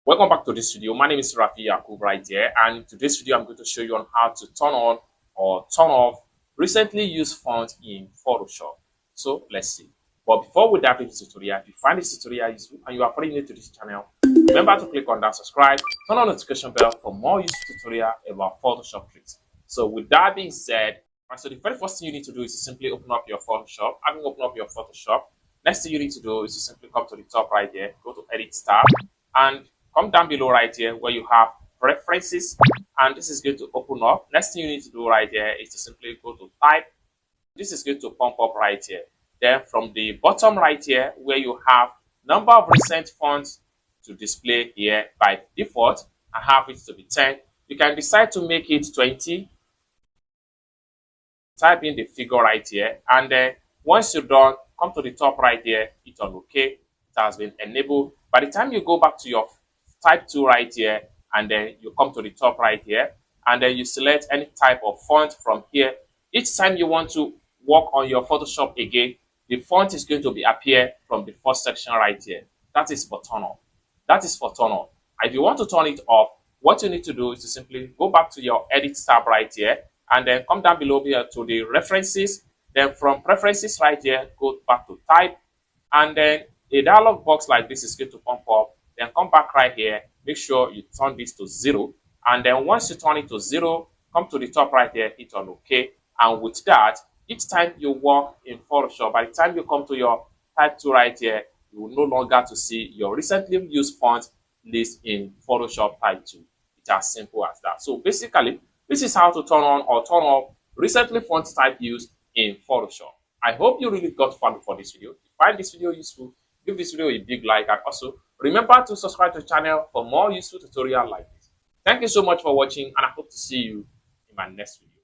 Welcome back to this video. My name is Rafi Yakub right here, and in today's video I'm going to show you on how to turn on or turn off recently used fonts in Photoshop. So let's see. But before we dive into the tutorial, if you find this tutorial useful and you are pretty new to this channel, remember to click on that subscribe, turn on the notification bell for more useful tutorial about Photoshop tricks. So with that being said, so the very first thing you need to do is to simply open up your Photoshop. Having opened up your Photoshop, next thing you need to do is to simply come to the top right here, go to Edit tab, and come down below right here where you have Preferences, and this is going to open up. Next thing you need to do right here is to simply go to Type. This is going to pump up right here. Then from the bottom right here where you have number of recent fonts to display here by default, I have it to be 10. You can decide to make it 20. Type in the figure right here, and then once you're done, come to the top right here, hit on OK. It has been enabled. By the time you go back to your type 2 right here, and then you come to the top right here, and then you select any type of font from here. Each time you want to work on your Photoshop again, the font is going to be appear from the first section right here. That is for turn on. That is for turn on. If you want to turn it off, what you need to do is to simply go back to your Edit tab right here, and then come down below here to the References. Then from Preferences right here, go back to Type, and then a dialog box like this is going to pump up. Then come back right here, make sure you turn this to 0, and then once you turn it to 0, come to the top right here, hit on OK. And with that, each time you work in Photoshop, by the time you come to your type 2 right here, you will no longer to see your recently used font list in Photoshop type 2. It's as simple as that. So basically, this is how to turn on or turn off recently font type used in Photoshop. I hope you really got fun for this video. If you find this video useful, give this video a big like, and also remember to subscribe to the channel for more useful tutorials like this. Thank you so much for watching, and I hope to see you in my next video.